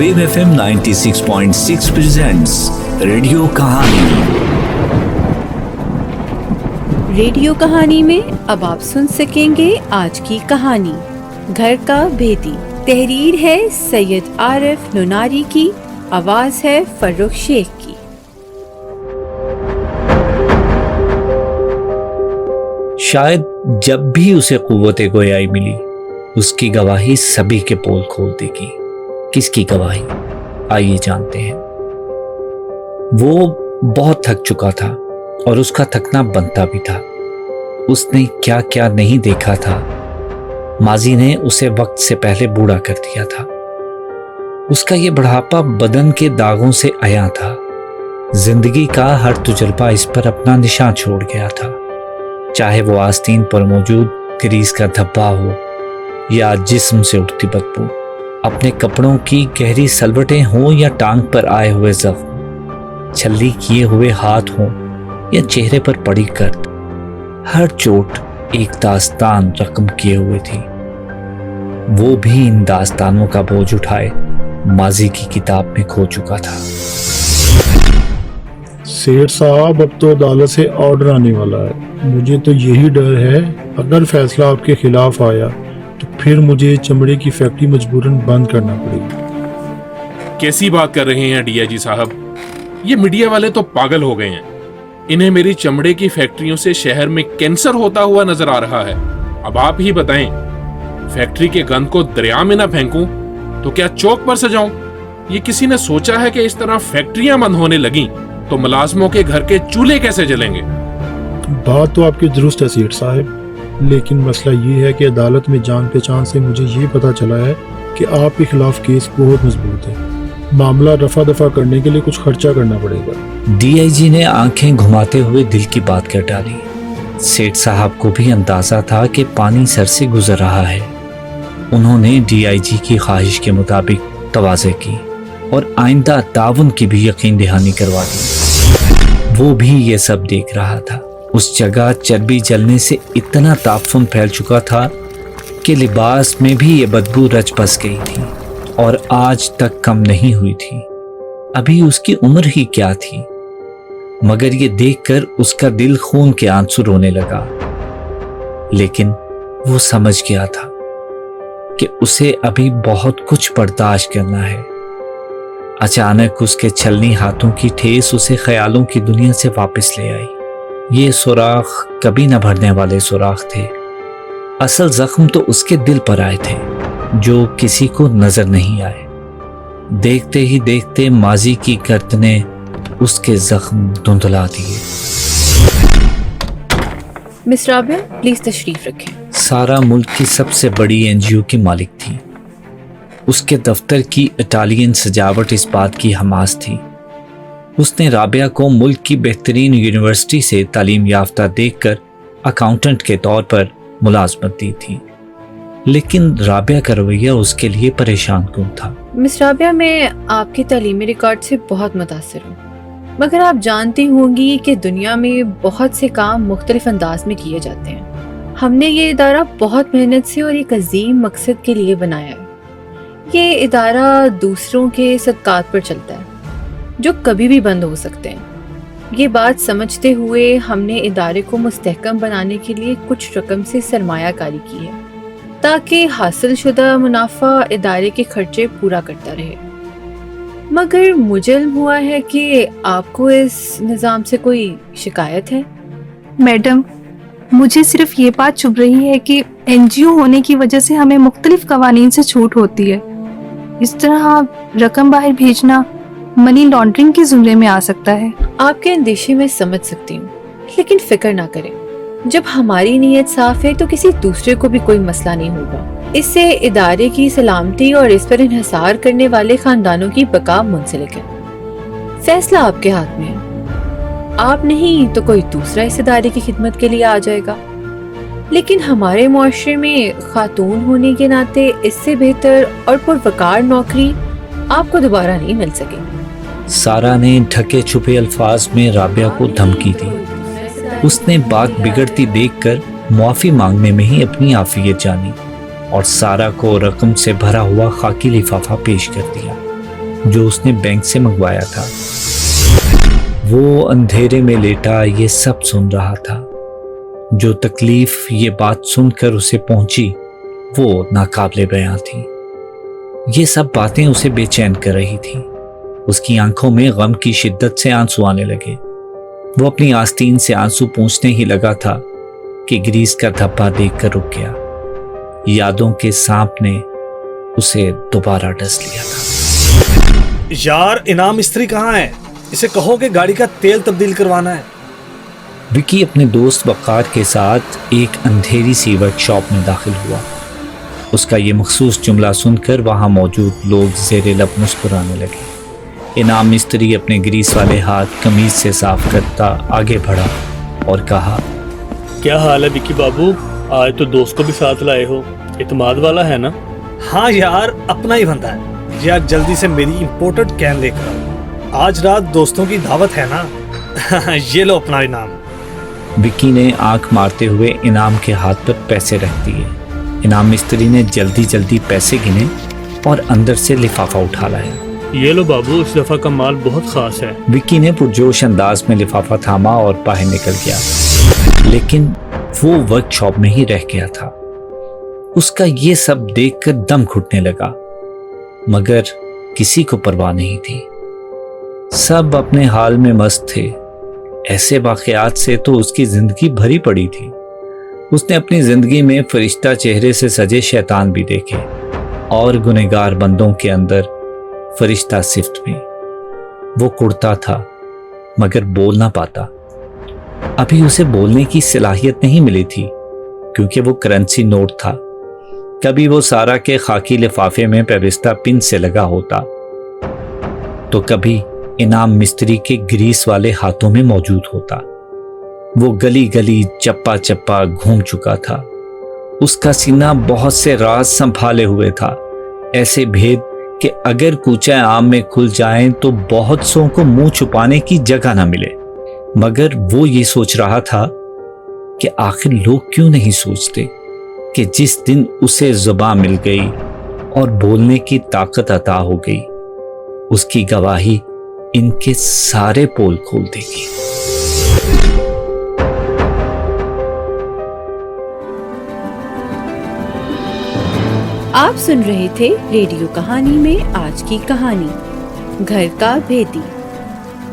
Wave FM 96.6 presents radio कहानी। Radio कहानी में अब आप सुन सकेंगे आज की कहानी घर का भेदी। तहरीर है सैयद आरिफ नुनारी की, आवाज है फर्रुख शेख की। शायद जब भी उसे कुव्वत गोयाई मिली, उसकी गवाही सभी के पोल खोल देगी। किसकी गवाही? आइए जानते हैं। वो बहुत थक चुका था और उसका थकना बनता भी था। उसने क्या क्या नहीं देखा था। माजी ने उसे वक्त से पहले बूढ़ा कर दिया था। उसका ये बुढ़ापा बदन के दागों से आया था। जिंदगी का हर तजुर्बा इस पर अपना निशान छोड़ गया था, चाहे वो आस्तीन पर मौजूद ग्रीस का धब्बा हो या जिस्म से उठती बदबू, अपने कपड़ों की गहरी सलवटें हों या टांग पर आए हुए जख्म, छल्ली किए हुए हाथ हों या चेहरे पर पड़ी गर्द, हर चोट एक दास्तान रकम किए हुए थी। वो भी इन दास्तानों का बोझ उठाए माजी की किताब में खो चुका था। सेठ साहब, अब तो अदालत से ऑर्डर आने वाला है। मुझे तो यही डर है, अगर फैसला आपके खिलाफ आया तो फिर मुझे चमड़े की फैक्ट्री मजबूरन बंद करना पड़ेगी। कैसी बात कर रहे हैं डीआईजी साहब? ये मीडिया वाले तो पागल हो गए हैं। इन्हें मेरी चमड़े की फैक्ट्रियों से शहर में कैंसर होता हुआ नजर आ रहा है। अब आप ही बताएं, फैक्ट्री के गंद को दरिया में ना फेंकूं तो क्या चौक पर सजाऊं? ये किसी ने सोचा है कि इस तरह फैक्ट्रियां बंद होने लगी तो मुलाजमों के घर के चूल्हे कैसे जलेंगे? बात तो आपकी दुरुस्त है सेठ साहब, लेकिन मसला ये है कि अदालत में जान पहचान से मुझे ये पता चला है कि आपके खिलाफ केस बहुत मजबूत है। मामला रफा दफा करने के लिए कुछ खर्चा करना पड़ेगा। डीआईजी ने आंखें घुमाते हुए दिल की बात कर डाली। सेठ साहब को भी अंदाजा था कि पानी सर से गुजर रहा है। उन्होंने डीआईजी की ख्वाहिश के मुताबिक तवाज़े की और आइंदा ताउन की भी यकीन दहानी करवा दी। वो भी ये सब देख रहा था। उस जगह चर्बी जलने से इतना तापन फैल चुका था कि लिबास में भी ये बदबू रच बस गई थी और आज तक कम नहीं हुई थी। अभी उसकी उम्र ही क्या थी, मगर ये देखकर उसका दिल खून के आंसू रोने लगा। लेकिन वो समझ गया था कि उसे अभी बहुत कुछ बर्दाश्त करना है। अचानक उसके छलनी हाथों की ठेस उसे ख्यालों की दुनिया से वापस ले आई। ये सुराख कभी न भरने वाले सुराख थे। असल जख्म तो उसके दिल पर आए थे, जो किसी को नजर नहीं आए। देखते ही देखते माजी की गर्दने उसके जख्म धुंधला दिए। मिस राबिया, प्लीज तशरीफ रखें। सारा मुल्क की सबसे बड़ी एनजीओ की मालिक थी। उसके दफ्तर की इटालियन सजावट इस बात की हमास थी। उसने राबिया को मुल्क की बेहतरीन यूनिवर्सिटी से तालीम याफ्ता देखकर अकाउंटेंट के तौर पर मुलाजमत दी थी। लेकिन राबिया का रवैया उसके लिए परेशान क्यों था? मिस राबिया, मैं आपके तालीमी रिकॉर्ड से बहुत मुतासिर हूँ, मगर आप जानती होंगी कि दुनिया में बहुत से काम मुख्तलिफ अंदाज में किए जाते हैं। हमने ये इदारा बहुत मेहनत से और एक अजीम मकसद के लिए बनाया है। ये इदारा दूसरों के सदकात पर चलता है, जो कभी भी बंद हो सकते हैं। ये बात समझते हुए हमने इदारे को मुस्तहकम बनाने के लिए कुछ रकम से सरमायाकारी की है, ताकि हासिल शुदा मुनाफा इदारे के खर्चे पूरा करता रहे। मगर मुझे इल्म हुआ है कि आपको इस निज़ाम से कोई शिकायत है। मैडम, मुझे सिर्फ ये बात चुभ रही है कि एनजीओ होने की वजह से हमें मुख्तलिफ कवानीन से छूट होती है। इस तरह रकम बाहर भेजना मनी लॉन्ड्रिंग के जुमरे में आ सकता है। आपके अंदेशे मैं समझ सकती हूँ, लेकिन फिक्र ना करें। जब हमारी नीयत साफ है तो किसी दूसरे को भी कोई मसला नहीं होगा। इससे इदारे की सलामती और इस पर इन्हिसार करने वाले खानदानों की बका मुंसलिक है। फैसला आपके हाथ में है। आप नहीं तो कोई दूसरा इस इदारे की खिदमत के लिए आ जाएगा। लेकिन हमारे मुआशरे में खातून होने के नाते इससे बेहतर और पुरवकार नौकरी आपको दोबारा नहीं मिल सकेगी। सारा ने ढके छुपे अल्फाज में राबिया को धमकी दी। उसने बात बिगड़ती देखकर मुआफी मांगने में ही अपनी आफियत जानी और सारा को रकम से भरा हुआ खाकी लिफाफा पेश कर दिया। जो उसने बैंक से मंगवाया था। वो अंधेरे में लेटा ये सब सुन रहा था। जो तकलीफ ये बात सुनकर उसे पहुंची वो नाकाबिले बयां थी। ये सब बातें उसे बेचैन कर रही थी। उसकी आंखों में गम की शिद्दत से आंसू आने लगे। वो अपनी आस्तीन से आंसू पोंछने ही लगा था कि ग्रीस का धब्बा देखकर रुक गया। यादों के सांप ने उसे दोबारा डस लिया था। यार, इनाम मिस्त्री कहाँ है? इसे कहो कि गाड़ी का तेल तब्दील करवाना है। विकी अपने दोस्त वक़ार के साथ एक अंधेरी सी वर्कशॉप में दाखिल हुआ। उसका ये मखसूस जुमला सुनकर वहाँ मौजूद लोग ज़ेरे लब मुस्कुराने लगे। इनाम मिस्त्री अपने ग्रीस वाले हाथ कमीज से साफ करता आगे बढ़ा और कहा, क्या हाल है विकी बाबू? आज तो दोस्त को भी साथ लाए हो, इतमाद वाला है ना? हाँ यार, अपना ही बंदा है। यार जल्दी से मेरी इम्पोर्टेड कैन लेकर आओ, आज रात दोस्तों की दावत है ना। ये लो अपना इनाम। विकी ने आंख मारते हुए इनाम के हाथ पर पैसे रख दिए। इनाम मिस्त्री ने जल्दी जल्दी पैसे गिने और अंदर से लिफाफा उठा लाया। ये लो बाबू, इस दफा का माल बहुत खास है। विकी ने पुरजोश अंदाज में लिफाफा थामा और बाहर निकल गया, लेकिन वो वर्कशॉप में ही रह गया था। उसका ये सब देखकर दम घुटने लगा, मगर किसी को परवाह नहीं थी। सब अपने हाल में मस्त थे। ऐसे वाकयात से तो उसकी जिंदगी भरी पड़ी थी। उसने अपनी जिंदगी में फरिश्ता चेहरे से सजे शैतान भी देखे और गुनहगार बंदों के अंदर फरिश्ता सिफ्त में। वो कुड़ता था मगर बोल ना पाता। अभी उसे बोलने की सलाहियत नहीं मिली थी क्योंकि वो करेंसी नोट था। कभी वो सारा के खाकी लिफाफे में पेविस्ता पिन से लगा होता, तो कभी इनाम मिस्त्री के ग्रीस वाले हाथों में मौजूद होता। वो गली गली चप्पा चप्पा घूम चुका था। उसका सीना बहुत से राज संभाले हुए था, ऐसे भेद कि अगर कूचे आम में खुल जाएं तो बहुत सौ को मुंह छुपाने की जगह ना मिले। मगर वो ये सोच रहा था कि आखिर लोग क्यों नहीं सोचते कि जिस दिन उसे जुबान मिल गई और बोलने की ताकत अता हो गई, उसकी गवाही इनके सारे पोल खोल देगी। आप सुन रहे थे रेडियो कहानी में आज की कहानी घर का भेदी।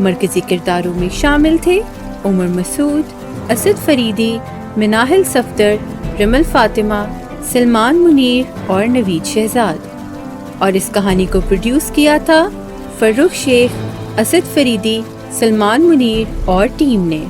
मरकजी किरदारों में शामिल थे उमर मसूद, असद फरीदी, मिनाहिल सफदर, रमल फातिमा, सलमान मुनीर और नवीद शहजाद। और इस कहानी को प्रोड्यूस किया था फर्रुख शेख, असद फरीदी, सलमान मुनीर और टीम ने।